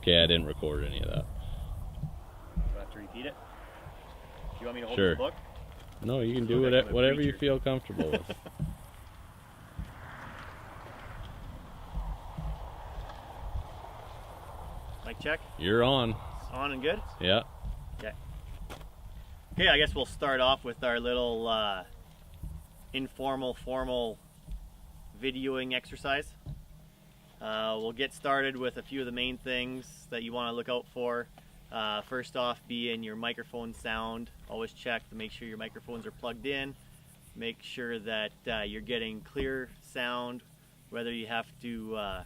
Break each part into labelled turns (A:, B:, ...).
A: Okay, I didn't record any of that.
B: Do I have to repeat it? Do you want me to hold
A: Sure.
B: the book?
A: No, you can
B: Look
A: do
B: like I'm a
A: whatever you
B: preacher.
A: feel comfortable with.
B: Mic check.
A: You're on.
B: On and good?
A: Yeah.
B: Okay. Okay, I guess we'll start off with our little informal, formal videoing exercise. We'll get started with a few of the main things that you want to look out for. First off, being your microphone sound. Always check to make sure your microphones are plugged in. Make sure that you're getting clear sound, whether you have to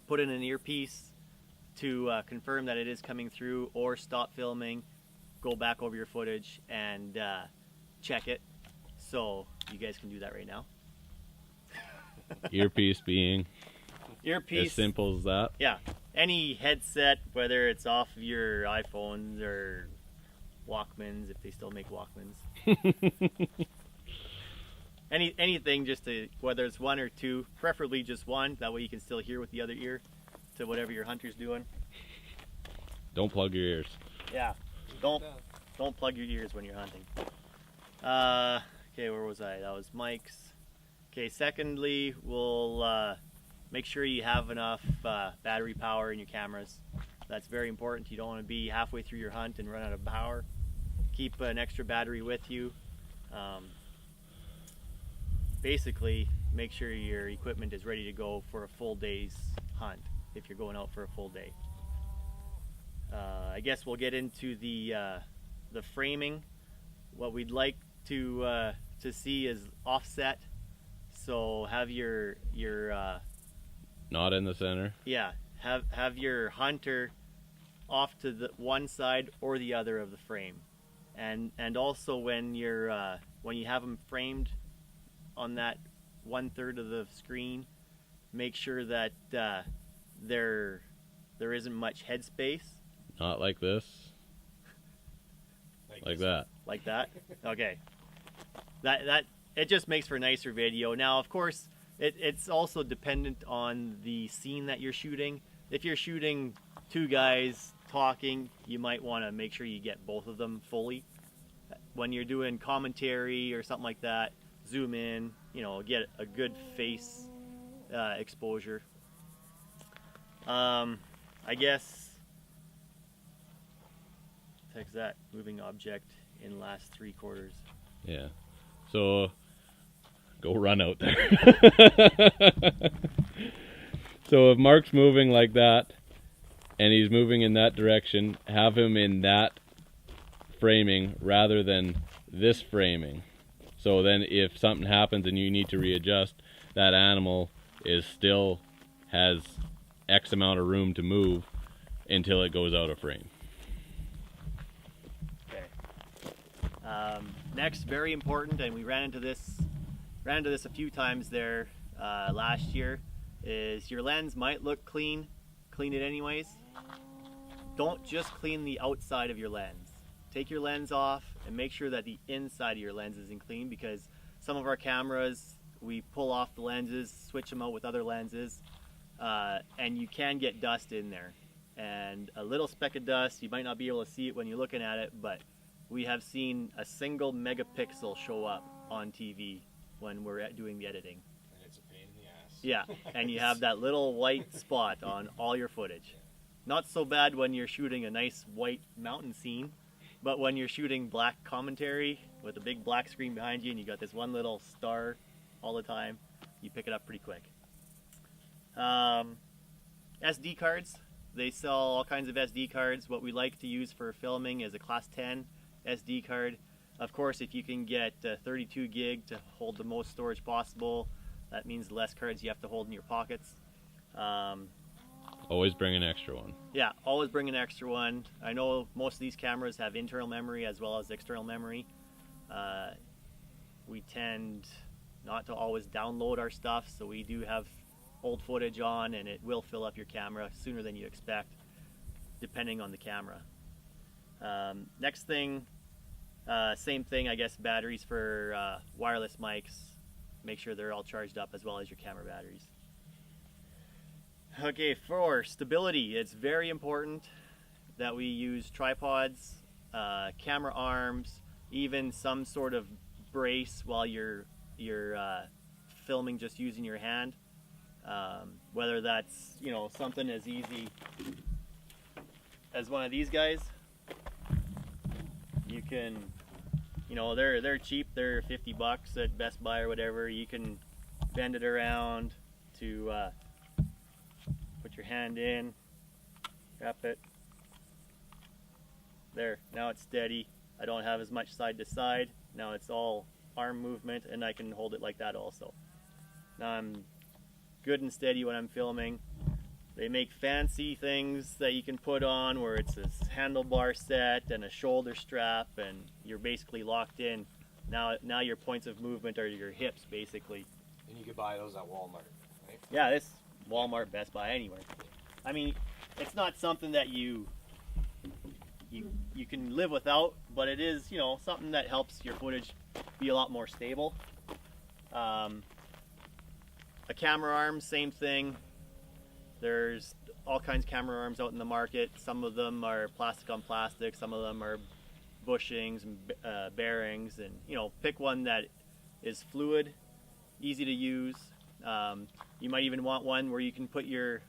B: put in an earpiece to confirm that it is coming through, or stop filming, go back over your footage and check it. So you guys can do that right now.
A: Earpiece being
B: Earpiece.
A: as simple as that.
B: Yeah, any headset, whether it's off of your iPhones or Walkmans, if they still make Walkmans. Anything, just to, whether it's one or two, preferably just one, that way you can still hear with the other ear to whatever your hunter's doing.
A: Don't plug your ears.
B: Yeah, don't plug your ears when you're hunting. Okay, where was I? That was Mike's. Okay, secondly, we'll make sure you have enough battery power in your cameras. That's very important. You don't want to be halfway through your hunt and run out of power. Keep an extra battery with you. Basically, make sure your equipment is ready to go for a full day's hunt if you're going out for a full day. I guess we'll get into the framing. What we'd like to see is offset. So have your
A: Not in the center.
B: yeah, have your hunter off to the one side or the other of the frame, and also when you have them framed on that 1/3 of the screen, make sure that there isn't much headspace.
A: Not like this. Like that.
B: Like that. Okay. That it just makes for a nicer video. Now, of course, it's also dependent on the scene that you're shooting. If you're shooting two guys talking, you might want to make sure you get both of them fully. When you're doing commentary or something like that, zoom in, get a good face exposure. I guess text that moving object in last 3/4.
A: Yeah. So go run out there. So if Mark's moving like that and he's moving in that direction, have him in that framing rather than this framing. So then if something happens and you need to readjust, that animal still has X amount of room to move until it goes out of frame.
B: Okay. Next, very important, and we ran into this a few times there last year, is your lens might look clean. Clean it anyways. Don't just clean the outside of your lens. Take your lens off and make sure that the inside of your lens isn't clean, because some of our cameras, we pull off the lenses, switch them out with other lenses, and you can get dust in there. And a little speck of dust, you might not be able to see it when you're looking at it, but we have seen a single megapixel show up on TV when we're doing the editing.
C: And it's a pain in the ass.
B: Yeah, and you have that little white spot on all your footage. Not so bad when you're shooting a nice white mountain scene, but when you're shooting black commentary with a big black screen behind you and you got this one little star all the time, you pick it up pretty quick. SD cards. They sell all kinds of SD cards. What we like to use for filming is a class 10 SD card. Of course, if you can get 32 gig to hold the most storage possible, that means less cards you have to hold in your pockets.
A: Always bring an extra one.
B: Yeah, always bring an extra one. I know most of these cameras have internal memory as well as external memory. We tend not to always download our stuff, so we do have old footage on, and it will fill up your camera sooner than you expect, depending on the camera. Next thing, same thing, I guess, batteries for wireless mics. Make sure they're all charged up, as well as your camera batteries. Okay, for stability, it's very important that we use tripods, camera arms, even some sort of brace while you're filming just using your hand. Whether that's, you know, something as easy as one of these guys. You can, you know, they're cheap. They're 50 bucks at Best Buy or whatever. You can bend it around to put your hand in, wrap it. There, now it's steady. I don't have as much side to side. Now it's all arm movement, and I can hold it like that also. Now I'm good and steady when I'm filming. They make fancy things that you can put on where it's this handlebar set and a shoulder strap, and you're basically locked in. Now your points of movement are your hips, basically.
C: And you could buy those at Walmart, right?
B: Yeah, this Walmart, Best Buy, anywhere. I mean, it's not something that you can live without, but it is, you know, something that helps your footage be a lot more stable. A camera arm, same thing. There's all kinds of camera arms out in the market. Some of them are plastic on plastic, some of them are bushings and bearings, and, you know, pick one that is fluid, easy to use. You might even want one where you can put your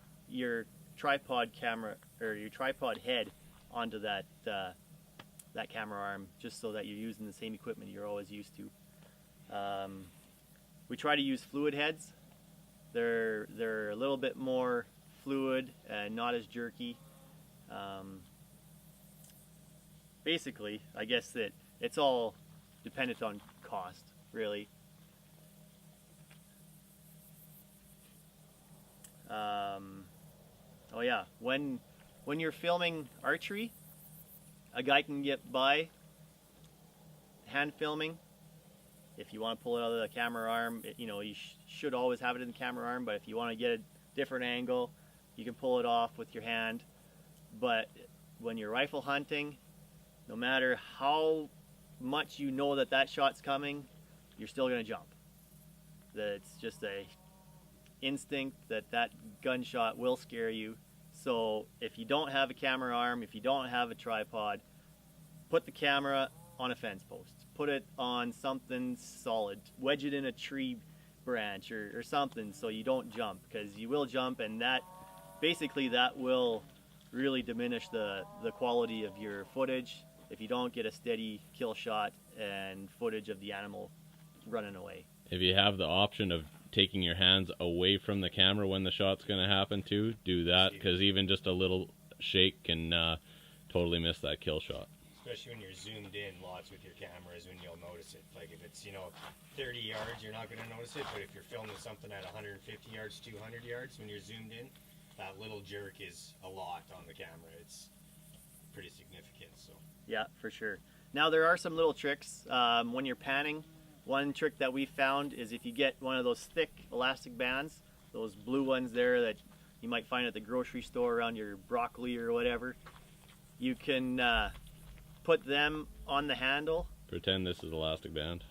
B: tripod camera or your tripod head onto that that camera arm, just so that you're using the same equipment you're always used to. We try to use fluid heads. They're a little bit more fluid and not as jerky. Basically, I guess that it's all dependent on cost, really. Oh yeah, when you're filming archery, a guy can get by hand filming. If you want to pull it out of the camera arm, you know, you should always have it in the camera arm, but if you want to get a different angle, you can pull it off with your hand. But when you're rifle hunting, no matter how much you know that that shot's coming, you're still going to jump. That's just a instinct that that gunshot will scare you. So if you don't have a camera arm, if you don't have a tripod, put the camera on a fence post. Put it on something solid. Wedge it in a tree branch or something so you don't jump, because you will jump, and that basically that will really diminish the quality of your footage if you don't get a steady kill shot and footage of the animal running away.
A: If you have the option of taking your hands away from the camera when the shot's going to happen too, do that, because even just a little shake can totally miss that kill shot.
C: Especially when you're zoomed in lots with your cameras, when you'll notice it. Like if it's, you know, 30 yards, you're not going to notice it, but if you're filming something at 150 yards, 200 yards, when you're zoomed in, that little jerk is a lot on the camera. It's pretty significant. So
B: yeah, for sure. Now there are some little tricks when you're panning. One trick that we found is if you get one of those thick elastic bands, those blue ones there that you might find at the grocery store around your broccoli or whatever, you can put them on the handle.
A: Pretend this is elastic band.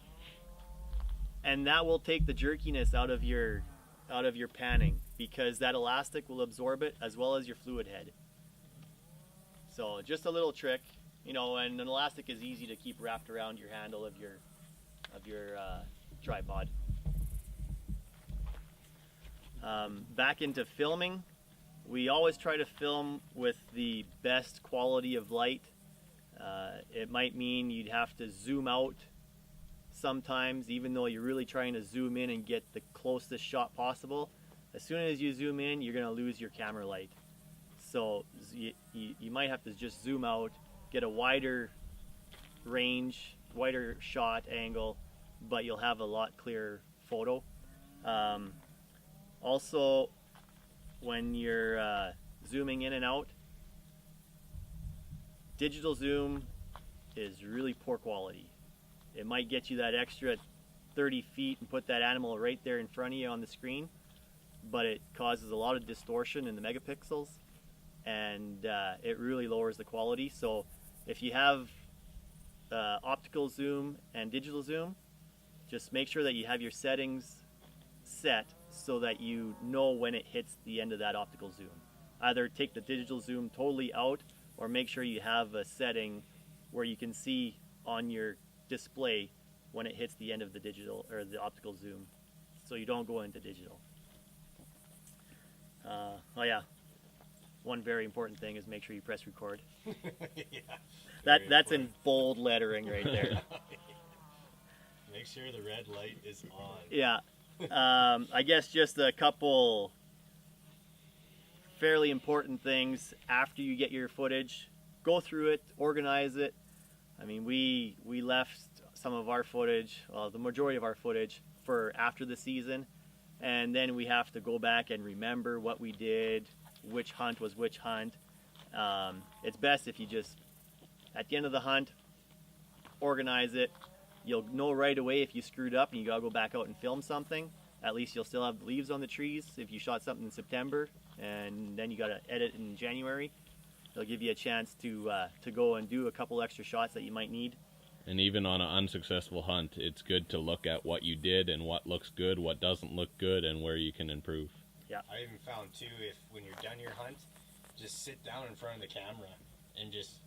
B: And that will take the jerkiness out of your panning, because that elastic will absorb it as well as your fluid head. So just a little trick, you know, and an elastic is easy to keep wrapped around your handle of your tripod. Back into filming, we always try to film with the best quality of light. It might mean you'd have to zoom out sometimes, even though you're really trying to zoom in and get the closest shot possible. As soon as you zoom in, you're going to lose your camera light. So you might have to just zoom out, get a wider range, wider shot angle, but you'll have a lot clearer photo. Also, when you're zooming in and out, digital zoom is really poor quality. It might get you that extra 30 feet and put that animal right there in front of you on the screen, but it causes a lot of distortion in the megapixels, and it really lowers the quality. So if you have optical zoom and digital zoom, just make sure that you have your settings set so that you know when it hits the end of that optical zoom. Either take the digital zoom totally out, or make sure you have a setting where you can see on your display when it hits the end of the digital or the optical zoom, so you don't go into digital. Oh yeah, one very important thing is make sure you press record.
C: Yeah,
B: That's in bold lettering right there.
C: Make sure the red light is on.
B: Yeah. I guess just a couple fairly important things after you get your footage. Go through it, organize it. I mean, we left some of our footage, well, the majority of our footage, for after the season, and then we have to go back and remember what we did, which hunt was which hunt. It's best if you just, at the end of the hunt, organize it. You'll know right away if you screwed up and you gotta go back out and film something. At least you'll still have leaves on the trees if you shot something in September and then you gotta edit in January. It'll give you a chance to go and do a couple extra shots that you might need.
A: And even on an unsuccessful hunt, it's good to look at what you did and what looks good, what doesn't look good, and where you can improve.
B: Yeah.
C: I even found too, if when you're done your hunt, just sit down in front of the camera and just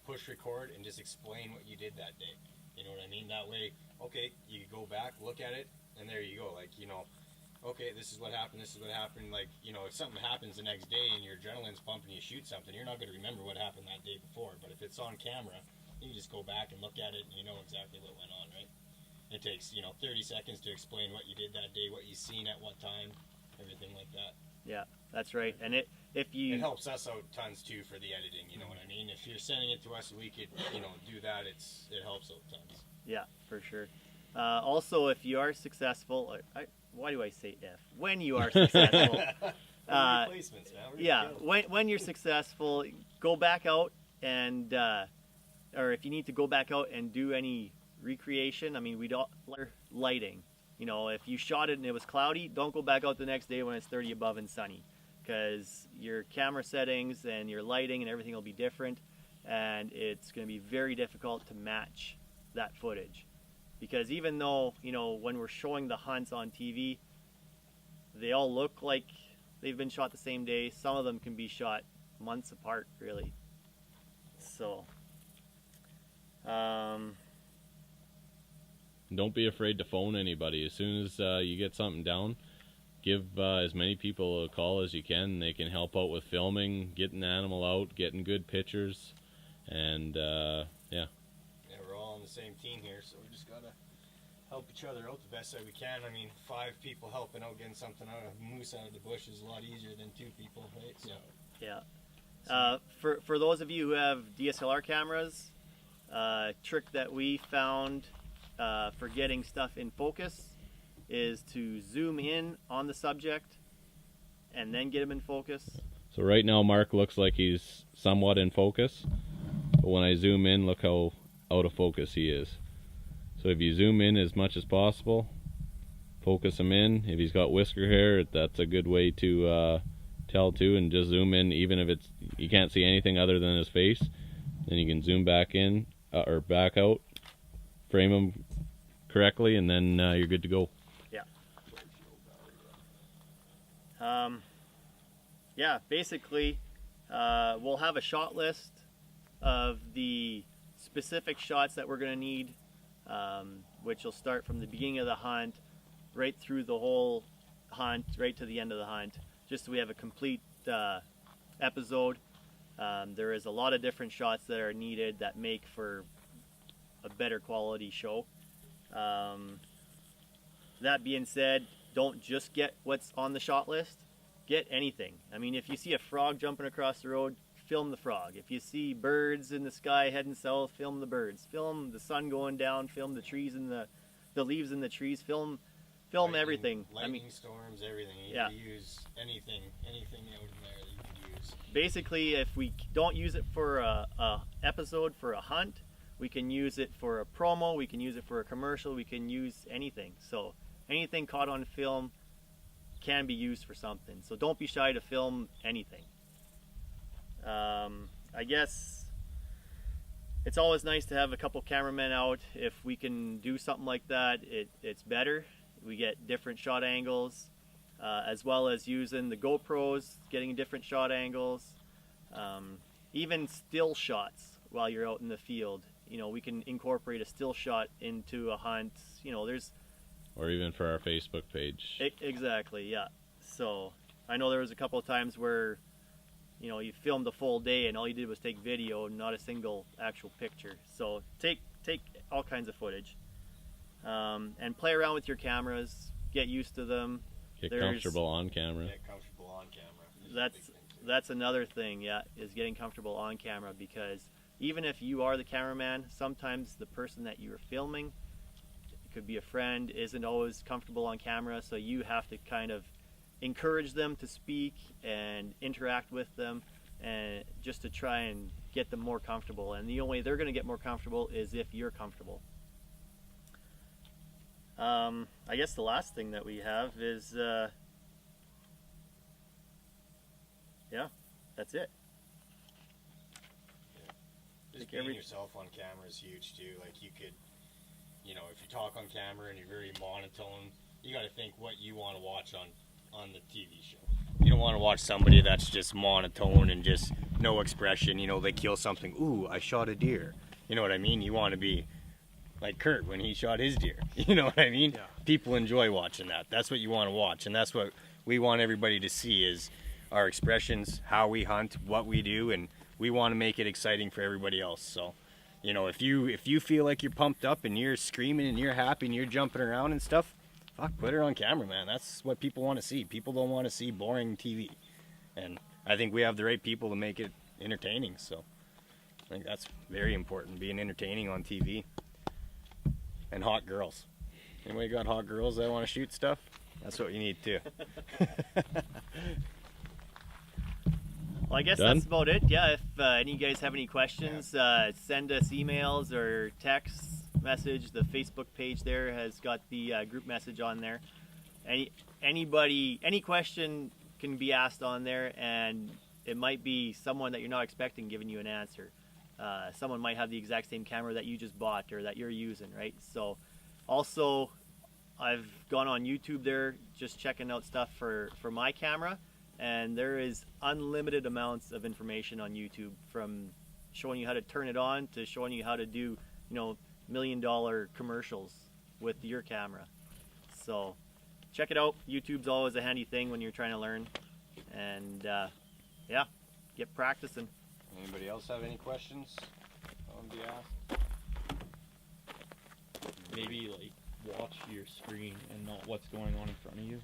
C: push record and just explain what you did that day. You know what I mean? That way, okay, you go back, look at it, and there you go. Like, you know, okay, this is what happened, this is what happened. Like, you know, if something happens the next day and your adrenaline's pumping, you shoot something, you're not going to remember what happened that day before. But if it's on camera, you just go back and look at it and you know exactly what went on, right? It takes, 30 seconds to explain what you did that day, what you seen at what time, everything like that.
B: Yeah, that's right. And it
C: helps us out tons too for the editing, you know what I mean? If you're sending it to us, we could, do that. It helps out tons.
B: Yeah, for sure. Also, if you are successful, why do I say if? When you are successful.
C: Replacements, man.
B: Yeah, when you're successful, go back out and, or if you need to go back out and do any recreation, I mean, we don't lighting. If you shot it and it was cloudy, don't go back out the next day when it's 30 above and sunny, because your camera settings and your lighting and everything will be different, and it's going to be very difficult to match that footage. Because even though, when we're showing the hunts on TV, they all look like they've been shot the same day, some of them can be shot months apart, really. So,
A: Don't be afraid to phone anybody. As soon as you get something down, give as many people a call as you can. They can help out with filming, getting the animal out, getting good pictures, and yeah.
C: Yeah, we're all on the same team here, so we just gotta help each other out the best that we can. I mean, 5 people helping out getting something out of a moose out of the bush is a lot easier than 2 people, right? So
B: yeah. For those of you who have DSLR cameras, trick that we found for getting stuff in focus is to zoom in on the subject and then get him in focus.
A: So right now Mark looks like he's somewhat in focus, but when I zoom in, look how out of focus he is. So if you zoom in as much as possible, focus him in. If he's got whisker hair, that's a good way to tell too, and just zoom in. Even if you can't see anything other than his face, then you can zoom back in or back out, frame him correctly, and then you're good to go.
B: Yeah. Yeah, basically we'll have a shot list of the specific shots that we're going to need, which will start from the beginning of the hunt right through the whole hunt, right to the end of the hunt, just so we have a complete episode. There is a lot of different shots that are needed that make for a better quality show. That being said, don't just get what's on the shot list. Get anything. I mean, if you see a frog jumping across the road, film the frog. If you see birds in the sky heading south, film the birds. Film the sun going down. Film the trees and the leaves in the trees. Film everything.
C: Lightning storms, everything. You can use anything out in there that you can use.
B: Basically, if we don't use it for a episode for a hunt, we can use it for a promo, we can use it for a commercial, we can use anything. So anything caught on film can be used for something. So don't be shy to film anything. I guess it's always nice to have a couple cameramen out. If we can do something like that, it's better. We get different shot angles. as well as using the GoPros, getting different shot angles, even still shots while you're out in the field. You know, we can incorporate a still shot into a hunt. You know, there's
A: Or even for our Facebook page.
B: exactly, yeah. So I know there was a couple of times where, you know, you filmed the full day and all you did was take video, not a single actual picture. So take all kinds of footage, and play around with your cameras, get used to them.
A: Get
B: There's-
A: comfortable on camera.
C: Get comfortable on camera. is a big thing, too.
B: That's another thing, yeah, is getting comfortable on camera, because even if you are the cameraman, sometimes the person that you're filming, it could be a friend, isn't always comfortable on camera, so you have to kind of encourage them to speak and interact with them, and just to try and get them more comfortable. And the only way they're going to get more comfortable is if you're comfortable. I guess the last thing that we have is yeah, that's it.
C: Just
B: Like
C: being
B: every-
C: yourself on camera is huge too. Like you could, you know, if you talk on camera and you're very monotone, you got to think what you want to watch on the TV show. You don't want to watch somebody that's just monotone and just no expression. You know, they kill something. Ooh, I shot a deer. You know what I mean? You want to be like Kurt when he shot his deer. You know what I mean?
D: Yeah.
C: People enjoy watching that. That's what you want to watch, and that's what we want everybody to see is our expressions, how we hunt, what we do, and we want to make it exciting for everybody else. So, you know, if you feel like you're pumped up and you're screaming and you're happy and you're jumping around and stuff, fuck, put it on camera, man. That's what people want to see. People don't want to see boring TV, and I think we have the right people to make it entertaining. So, I think that's very important, being entertaining on TV. And hot girls. Anybody got hot girls that want to shoot stuff? That's what you need too.
B: Well, I guess
A: Done?
B: that's about it. Yeah, if any of you guys have any questions, send us emails or text message. The Facebook page there has got the group message on there. Any question can be asked on there, and it might be someone that you're not expecting giving you an answer. Someone might have the exact same camera that you just bought or that you're using, right? So, also, I've gone on YouTube there just checking out stuff for my camera, and there is unlimited amounts of information on YouTube, from showing you how to turn it on to showing you how to do, you know, $1 million commercials with your camera. So check it out. YouTube's always a handy thing when you're trying to learn, and yeah, get practicing.
C: Anybody else have any questions? On be asked?
D: Maybe like watch your screen and not what's going on in front of you.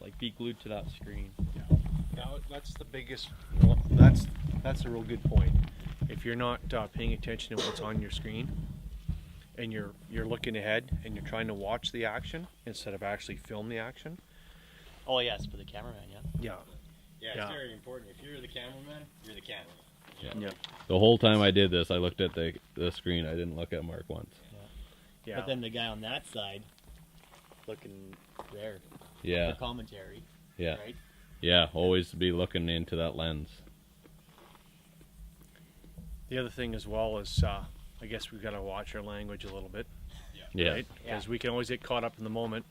D: Like be glued to that screen.
E: Now that's the biggest. Well, that's a real good point. If you're not paying attention to what's on your screen, and you're looking ahead and you're trying to watch the action instead of actually film the action.
B: Oh yes, for the cameraman, yeah.
E: Yeah.
C: Yeah, it's
E: Yeah.
C: very important. If you're the cameraman, you're the cameraman.
E: Yeah.
A: The whole time I did this, I looked at the screen. I didn't look at Mark once.
E: Yeah.
B: But then the guy on that side, looking there
A: Yeah,
B: for commentary,
A: yeah,
B: right?
A: yeah. Always be looking into that lens.
E: The other thing as well is, I guess we've got to watch our language a little bit,
A: Yeah,
E: right? Because we can always get caught up in the moment,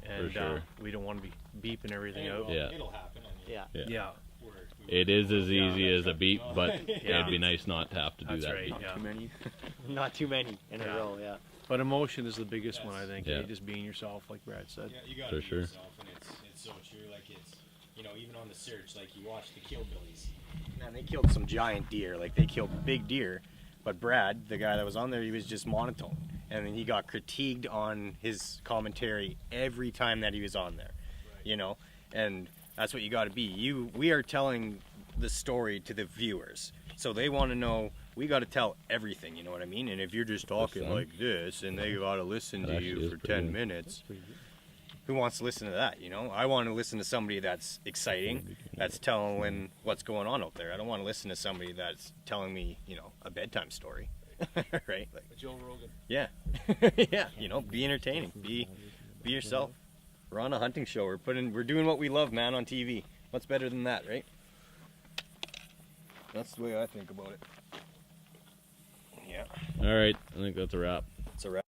E: and
A: sure.
E: we don't want to be beeping everything
C: And
E: out.
C: it'll,
A: Yeah.
C: it'll happen. I mean,
B: Yeah.
A: yeah.
E: Yeah.
A: It is as
C: Yeah,
A: easy
C: that's
A: as a
C: right.
A: beep, but
E: Yeah.
A: it'd be nice not to have to do
E: That's
A: that
E: right.
A: beep.
E: Yeah.
D: many.
B: Not too many in a
E: Yeah.
B: row, yeah.
E: But emotion is the biggest one, I think.
A: Yeah.
E: Just being yourself, like Brad said.
C: Yeah, you gotta
A: For
C: be
A: sure.
C: yourself, and it's so true. Like it's, you know, even on the search, like you watch the Killbillies. Man, they killed some giant deer. Like they killed big deer, but Brad, the guy that was on there, he was just monotone, and then he got critiqued on his commentary every time that he was on there. You know, and that's what you got to be. We are telling the story to the viewers, so they want to know. We got to tell everything. You know what I mean? And if you're just talking
A: sound-
C: like this, and they got to listen
A: That
C: to
A: actually
C: you
A: is
C: for
A: pretty
C: 10
A: good.
C: minutes. Who wants to listen to that? You know, I want to listen to somebody that's exciting, that's telling what's going on out there. I don't want to listen to somebody that's telling me, you know, a bedtime story, right? Like
E: Joe Rogan.
C: yeah, yeah. You know, be entertaining, be yourself. We're on a hunting show. We're doing what we love, man, on TV. What's better than that, right? That's the way I think about it. Yeah,
A: All right, I think that's a wrap.
C: it's a wrap.